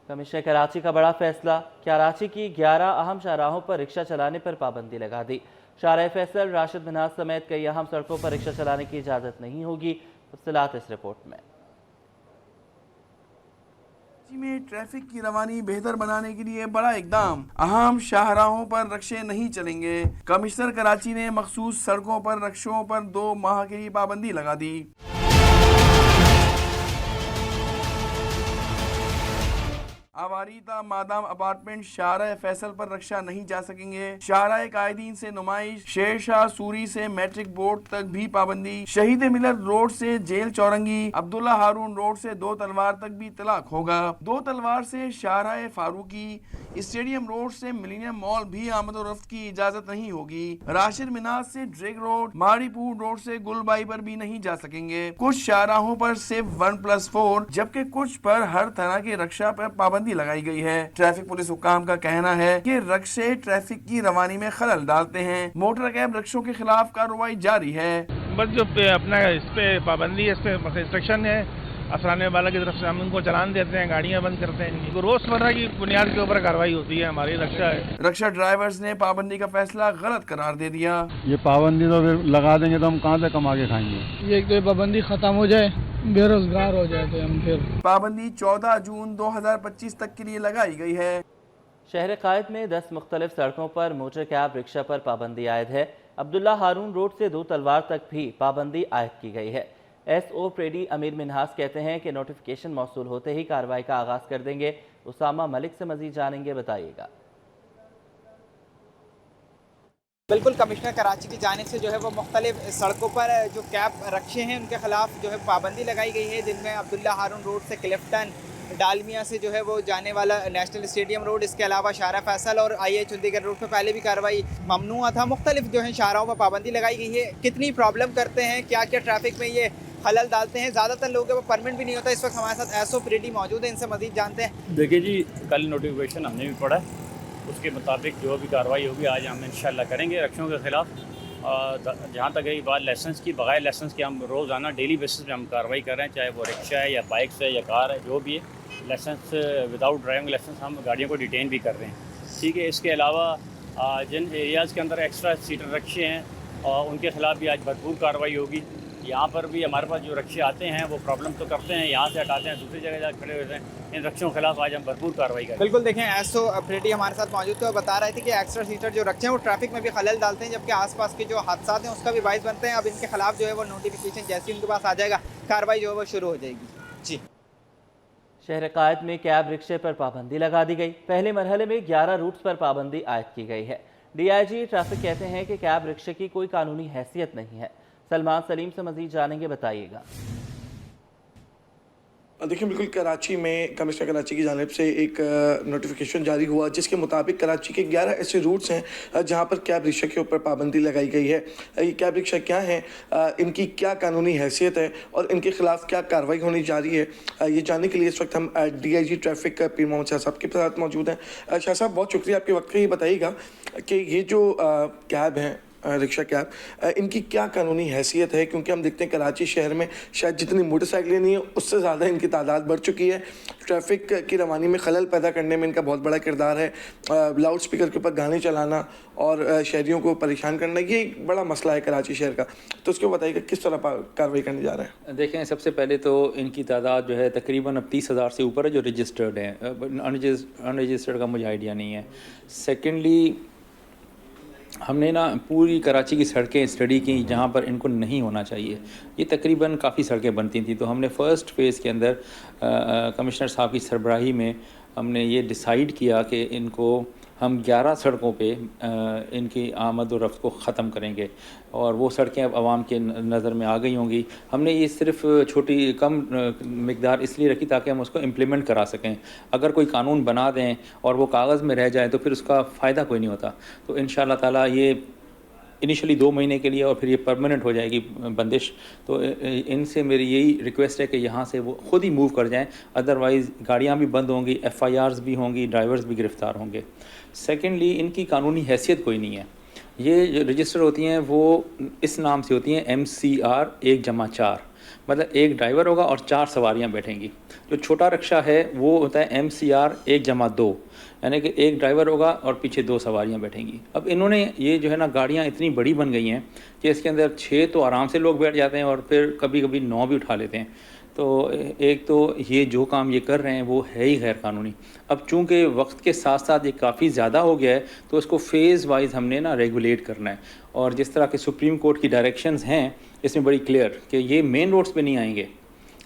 Commissioner Karachi का बड़ा फैसला, कराची की 11 अहम शाहराहों पर रिक्शा चलाने पर पाबंदी लगा दी। शाहराह फैसल, राशिद मिन्हाज समेत कई अहम सड़कों पर रिक्शा चलाने की इजाज़त नहीं होगी। तफसीलात इस रिपोर्ट में। में ट्रैफिक की रवानी बेहतर बनाने के लिए बड़ा इकदाम, अहम शाहराहों पर रक्शे नहीं चलेंगे। कमिश्नर कराची ने मखसूस सड़कों पर रक्शों पर 2 माह के लिए पाबंदी लगा दी। आवारीता मादाम अपार्टमेंट शाहराह फैसल पर रक्षा नहीं जा सकेंगे। शाहराह कायदीन से नुमाइश, शेरशाह सूरी से मैट्रिक बोर्ड तक भी पाबंदी। शहीद मिलत रोड से जेल चौरंगी, अब्दुल्ला हारून रोड से 2 तलवार तक भी तलाक होगा। 2 तलवार से शाहराह फारूकी, स्टेडियम रोड से मिलीनियम मॉल भी आमद-ओ-रफ्त की इजाजत नहीं होगी। राशिद मिनाज से ड्रेग रोड, मारीपुर रोड से गुलबाई पर भी नहीं जा सकेंगे। कुछ शाहराहों पर सिर्फ 1+4 जबकि कुछ पर हर तरह के रक्षा पर पाबंदी लगाई गई है। ट्रैफिक पुलिस हुकाम का कहना है कि रक्शे ट्रैफिक की रवानी में खलल डालते हैं। मोटर कैब रक्षों के खिलाफ कार्रवाई जारी है। बस जो अपना इस पे पाबंदी है, इस पे इंस्ट्रक्शन है असराने वाला की तरफ से, हम उनको चलान देते हैं, गाड़ियां बंद करते हैं। इनकी रोजमर्रा की बुनियाद के ऊपर कार्रवाई होती है। हमारी रक्षा है। रक्षा ड्राइवर्स ने पाबंदी का फैसला गलत करार दे दिया। ये पाबंदी तो फिर लगा देंगे तो हम कहाँ से कमा के खाएंगे। ये तो पाबंदी खत्म हो जाए, बेरोजगार हो जाए तो हम फिर। पाबंदी 14 जून 2025 तक के लिए लगाई गई है। शहर कायद में 10 मुख्तलिफ सड़कों पर मोटर कैब रिक्शा पर पाबंदी आयद है। अब्दुल्ला हारून रोड से 2 तलवार तक भी पाबंदी आयद की गई है। SO प्रेडी अमीर मिन्हास कहते हैं कि नोटिफिकेशन मौसूल होते ही कार्रवाई का आगाज कर देंगे। उसामा मलिक से मजीद जानेंगे, बताइएगा। बिल्कुल, कमिश्नर कराची की जानिब से जो है वो मुख्तलिफ सड़कों पर जो कैब रक्शे हैं उनके खिलाफ जो है पाबंदी लगाई गई है, जिनमें अब्दुल्ला हारून रोड से क्लिफ्टन, डालमिया से जो है वो जाने वाला नेशनल स्टेडियम रोड, इसके अलावा शाहराह फैसल और IH चंडीगढ़ रोड पर पहले भी कार्रवाई ममनूआ था। मुख्तलिफ जो है शाहराहों पर पाबंदी लगाई गई है। कितनी प्रॉब्लम करते हैं, क्या क्या ट्रैफिक में ये खलल डालते हैं, ज़्यादातर लोगों को परमिट भी नहीं होता। इस वक्त हमारे साथ SO प्रेडी मौजूद है, इनसे मज़ीद जानते हैं। देखिए जी, कल नोटिफिकेशन हमने भी पढ़ा, उसके मुताबिक जो भी कार्रवाई होगी आज हम इंशाल्लाह करेंगे रक्षों के ख़िलाफ़। जहाँ तक रही बात लाइसेंस की, बगैर लाइसेंस के हम रोज़ाना डेली बेसिस पे हम कार्रवाई कर रहे हैं, चाहे वो रिक्शा है या बाइक है या कार है, जो भी है। लाइसेंस विदाउट ड्राइविंग लाइसेंस हम गाड़ियों को डिटेन भी कर रहे हैं। ठीक है, इसके अलावा जिन एरियाज़ के अंदर एक्स्ट्रा सीटर रक्शे हैं उनके ख़िलाफ़ भी आज भरपूर कार्रवाई होगी। यहाँ पर भी हमारे पास जो रक्शे आते हैं वो प्रॉब्लम तो करते हैं, यहाँ से हटाते हैं, दूसरी जगह जाकर खड़े होते हैं। इन रक्षों के खिलाफ आज हम भरपूर कार्रवाई करें। बिल्कुल, देखें SO प्रेडी हमारे साथ मौजूद थे और बता रहे थे कि एक्स्ट्रा सीटर जो रक्शे हैं वो ट्रैफिक में भी खलल डालते हैं, जबकि आसपास के जो हादसा हैं उसका भी बाइस बनते हैं। अब इनके खिलाफ जो है वो नोटिफिकेशन जैसे ही उनके पास आ जाएगा कार्रवाई जो है वो शुरू हो जाएगी। जी, शहर कायद में कैब रिक्शे पर पाबंदी लगा दी गई। पहले मरहले में 11 रूट्स पर पाबंदी आयद की गई है। DIG ट्रैफिक कहते हैं कि कैब रिक्शे की कोई कानूनी हैसियत नहीं है। सलमान सलीम से मजीद जानेंगे, बताइएगा। देखिए, बिल्कुल कराची में कमिश्नर कराची की जानिब से एक नोटिफिकेशन जारी हुआ जिसके मुताबिक कराची के 11 ऐसे रूट्स हैं जहां पर कैब रिक्शा के ऊपर पाबंदी लगाई गई है। ये कैब रिक्शा क्या हैं, इनकी क्या कानूनी हैसियत है और इनके खिलाफ क्या कार्रवाई होनी जा रही है, ये जानने के लिए इस वक्त हम DIG ट्रैफिक पीर मोहम्मद शाह साहब के साथ मौजूद हैं। शाह साहब, बहुत शुक्रिया आपके वक्त का। ये बताइएगा कि ये जो कैब हैं, रिक्शा कैब, इनकी क्या कानूनी हैसियत है, क्योंकि हम देखते हैं कराची शहर में शायद जितनी मोटरसाइकिलें नहीं है उससे ज़्यादा इनकी तादाद बढ़ चुकी है। ट्रैफिक की रवानी में खलल पैदा करने में इनका बहुत बड़ा किरदार है। लाउड स्पीकर के ऊपर गाने चलाना और शहरियों को परेशान करना, ये एक बड़ा मसला है कराची शहर का। तो उसको बताइएगा किस तरह कार्रवाई करने जा रहे हैं। देखें, सबसे पहले तो इनकी तादाद जो है तकरीबन अब 30,000 से ऊपर है जो रजिस्टर्ड हैं। अनरजिस्टर्ड का मुझे आइडिया नहीं है। सेकेंडली, हमने ना पूरी कराची की सड़कें स्टडी की जहाँ पर इनको नहीं होना चाहिए। ये तकरीबन काफ़ी सड़कें बनती थी, तो हमने फ़र्स्ट फ़ेज़ के अंदर कमिश्नर साहब की सरबराही में हमने ये डिसाइड किया कि इनको हम 11 सड़कों पे इनकी आमद और रफ्त को ख़त्म करेंगे और वो सड़कें अब आवाम के नज़र में आ गई होंगी। हमने ये सिर्फ छोटी कम मिकदार इसलिए रखी ताकि हम उसको इम्प्लीमेंट करा सकें। अगर कोई कानून बना दें और वो कागज़ में रह जाए तो फिर उसका फ़ायदा कोई नहीं होता। तो इंशाअल्लाह ताला ये इनिशियली 2 महीने के लिए और फिर ये परमानेंट हो जाएगी बंदिश। तो इनसे मेरी यही रिक्वेस्ट है कि यहाँ से वो ख़ुद ही मूव कर जाएं, अदरवाइज़ गाड़ियाँ भी बंद होंगी, FIRs भी होंगी, ड्राइवर्स भी गिरफ़्तार होंगे। सेकेंडली, इनकी कानूनी हैसियत कोई नहीं है। ये जो रजिस्टर होती हैं वो इस नाम से होती हैं MCR 1/4। मतलब एक ड्राइवर होगा और 4 सवारियां बैठेंगी। जो छोटा रिक्शा है वो होता है MCR 1+2, यानी कि एक ड्राइवर होगा और पीछे 2 सवारियां बैठेंगी। अब इन्होंने ये जो है ना गाड़ियां इतनी बड़ी बन गई हैं कि इसके अंदर 6 तो आराम से लोग बैठ जाते हैं और फिर कभी कभी 9 भी उठा लेते हैं। तो एक तो ये जो काम ये कर रहे हैं वो है ही गैर कानूनी। अब चूंकि वक्त के साथ साथ ये काफ़ी ज़्यादा हो गया है तो इसको फ़ेज़ वाइज हमने ना रेगुलेट करना है। और जिस तरह के सुप्रीम कोर्ट की डायरेक्शंस हैं इसमें बड़ी क्लियर कि ये मेन रोड्स पे नहीं आएंगे।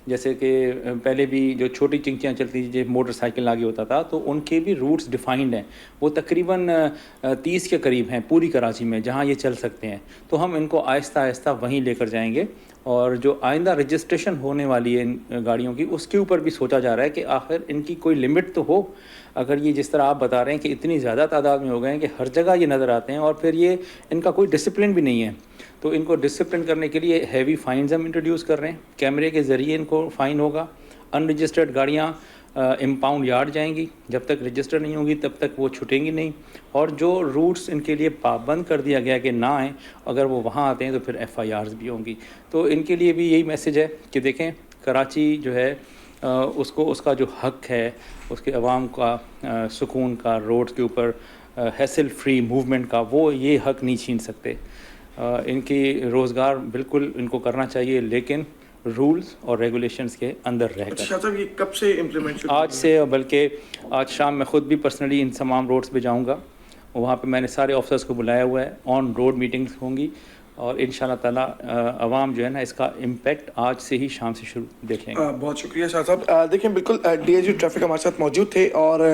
जैसे कि पहले भी जो छोटी चिंकियाँ चलती थी, जो मोटरसाइकिल आगे होता था, तो उनके भी रूट्स डिफाइंड हैं। वो तकरीबन 30 के करीब हैं पूरी कराची में जहाँ ये चल सकते हैं। तो हम इनको आहिस्ता आहिस्ता वहीं लेकर जाएंगे। और जो आइंदा रजिस्ट्रेशन होने वाली है इन गाड़ियों की, उसके ऊपर भी सोचा जा रहा है कि आखिर इनकी कोई लिमिट तो हो। अगर ये जिस तरह आप बता रहे हैं कि इतनी ज़्यादा तादाद में हो गए हैं कि हर जगह ये नज़र आते हैं और फिर ये इनका कोई डिसिप्लिन भी नहीं है, तो इनको डिसिप्लिन करने के लिए हैवी फ़ाइन्स हम इंट्रोड्यूस कर रहे हैं। कैमरे के ज़रिए इनको फ़ाइन होगा। अनरजिस्टर्ड गाड़ियाँ इम्पाउंड यार्ड जाएंगी, जब तक रजिस्टर नहीं होगी तब तक वो छूटेंगी नहीं। और जो रूट्स इनके लिए पाबंद कर दिया गया कि ना आएँ, अगर वो वहाँ आते हैं तो फिर FIRs भी होंगी। तो इनके लिए भी यही मैसेज है कि देखें, कराची जो है उसको उसका जो हक है, उसके अवाम का सुकून का, रोड के ऊपर हैसल फ्री मूवमेंट का, वो ये हक नहीं छीन सकते। इनकी रोज़गार बिल्कुल इनको करना चाहिए, लेकिन रूल्स और रेगुलेशंस के अंदर रहकर। अच्छा साहब, ये कब से इम्प्लीमेंट? आज से, बल्कि आज शाम मैं ख़ुद भी पर्सनली इन तमाम रोड्स पे जाऊंगा। वहाँ पे मैंने सारे ऑफिसर्स को बुलाया हुआ है। ऑन रोड मीटिंग्स होंगी और इंशाल्लाह ताला अवाम जो है ना इसका इम्पैक्ट आज से ही शाम से शुरू देख लेंगे। बहुत शुक्रिया शाह साहब। देखिए, बिल्कुल DIG ट्रैफिक हमारे साथ मौजूद थे और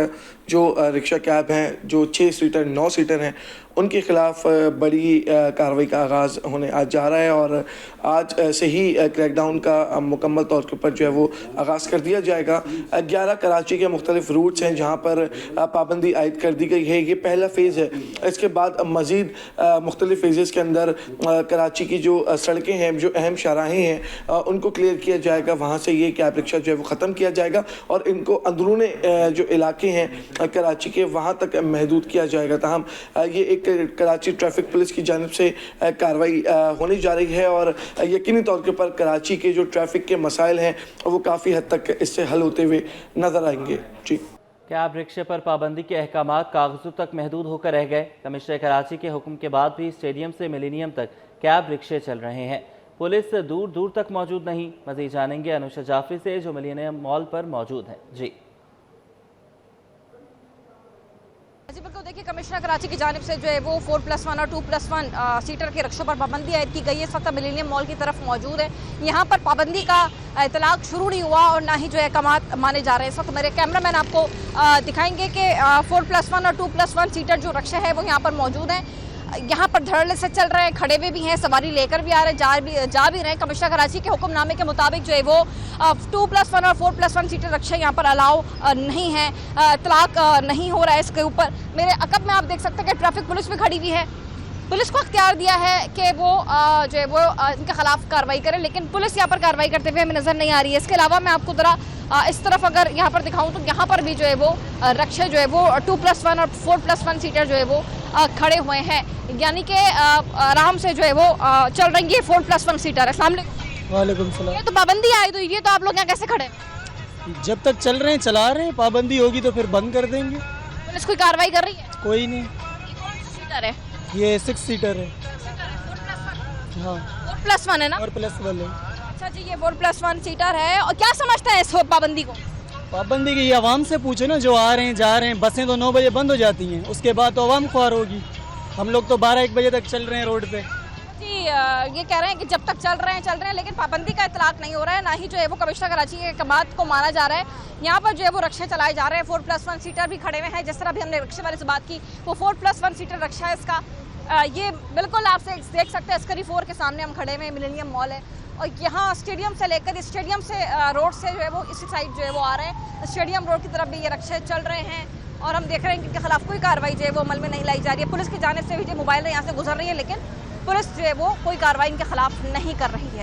जो रिक्शा कैब हैं, जो 6 सीटर 9 सीटर हैं, उनके ख़िलाफ़ बड़ी कार्रवाई का आगाज़ होने आज जा रहा है और आज से ही क्रैकडाउन का मुकम्मल तौर के ऊपर जो है वो आगाज़ कर दिया जाएगा। 11 कराची के मुख्तलिफ रूट्स हैं जहाँ पर पाबंदी आयद कर दी गई है। ये पहला फ़ेज़ है। इसके बाद मज़ीद मुख्तलिफ फ़ेज़ के अंदर कराची की जो सड़कें हैं, जो अहम शाहराहें हैं, उनको क्लियर किया जाएगा। वहाँ से ये कैब रिक्शा जो है वो ख़त्म किया जाएगा और इनको अंदरून जो इलाके हैं कराची के, वहाँ तक महदूद किया जाएगा। ताहम ये एक कराची ट्रैफिक पुलिस की जानिब से कार्रवाई होने जा रही है और यकीनी तौर के ऊपर कराची के जो ट्रैफिक के मसाइल हैं वो काफ़ी हद तक इससे हल होते हुए नज़र आएंगे। जी, कैब रिक्शे पर पाबंदी के अहकाम कागजों तक महदूद होकर रह गए। कमिश्नर कराची के हुक्म के बाद भी स्टेडियम से मिलेनियम तक कैब रिक्शे चल रहे हैं। पुलिस दूर दूर तक मौजूद नहीं। मज़ीद जानेंगे अनुषा जाफरी से, जो मिलेनियम मॉल पर मौजूद है। जी बिल्कुल, देखिए, कमिश्नर कराची की जानिब से जो है वो 4+1 और 2+1 सीटर के रिक्शों पर पाबंदी आयद की गई है। इस वक्त मिलेनियम मॉल की तरफ मौजूद है। यहाँ पर पाबंदी का इतलाक शुरू नहीं हुआ और ना ही जो है अहकामात माने जा रहे हैं। इस वक्त मेरे कैमरामैन आपको दिखाएंगे कि 4+1 और 2+1 सीटर जो रिक्शे है वो यहाँ पर मौजूद हैं। यहाँ पर धड़ल्ले से चल रहे हैं, खड़े हुए भी हैं, सवारी लेकर भी आ रहे हैं, जा भी रहे हैं। कमिश्नर कराची के हुक्मनामे के मुताबिक जो है वो 2+1 और 4+1 सीटर रिक्शे यहाँ पर अलाउ नहीं है, इतलाक नहीं हो रहा है इसके ऊपर। मेरे अकब में आप देख सकते हैं कि ट्रैफिक पुलिस भी खड़ी हुई है। पुलिस को अख्तियार दिया है कि वो जो है वो इनके खिलाफ कार्रवाई करे, लेकिन पुलिस यहाँ पर कार्रवाई करते हुए हमें नज़र नहीं आ रही है। इसके अलावा मैं आपको ज़रा इस तरफ अगर यहाँ पर दिखाऊँ तो यहाँ पर भी जो है वो रिक्शे जो है वो 2+1 और 4+1 सीटर जो है वो खड़े हुए हैं, यानी कि आराम से जो है वो चल रही है 4+1 सीटर। अस्सलाम वालेकुम सलाम। ये तो पाबंदी आयद हुई है, तो आप लोग यहाँ कैसे खड़े? जब तक चल रहे हैं चला रहे हैं, पाबंदी होगी तो फिर बंद कर देंगे। पुलिस कोई कार्रवाई कर रही है? कोई नहीं। सीटर है ये 6 सीटर है। हाँ, 4+1 है ना? 4+1 है। अच्छा जी, ये 4+1 सीटर है। और क्या समझता है इस पाबंदी को? पाबंदी की आवाम से पूछे ना, जो आ रहे हैं जा रहे हैं। बसें तो 9 बजे बंद हो जाती हैं, उसके बाद तो आवाम ख्वार होगी। हम लोग तो 12-1 बजे तक चल रहे हैं रोड पे। जी, ये कह रहे हैं कि जब तक चल रहे हैं, लेकिन पाबंदी का इतलाक नहीं हो रहा है, ना ही जो है वो कमिश्नर कराची के अहकामात को माना जा रहा है। यहाँ पर जो है वो रिक्शे चलाए जा रहे हैं। 4+1 सीटर भी खड़े हुए हैं। जिस तरह भी हमने रिक्शे वाले से बात की, वो 4+1 सीटर रिक्शा है इसका। ये बिल्कुल आप देख सकते हैं, अस्करी 4 के सामने हम खड़े हुए हैं। मिलेनियम मॉल है और यहाँ स्टेडियम से लेकर, स्टेडियम से रोड से जो है वो इसी साइड जो है वो आ रहे हैं। स्टेडियम रोड की तरफ भी ये रिक्शे चल रहे हैं और हम देख रहे हैं कि इनके खिलाफ कोई कार्रवाई जो है वो अमल में नहीं लाई जा रही है। पुलिस की जानिब से भी जो मोबाइल यहाँ से गुजर रही है, लेकिन पुलिस जो है वो कोई कार्रवाई इनके खिलाफ नहीं कर रही है।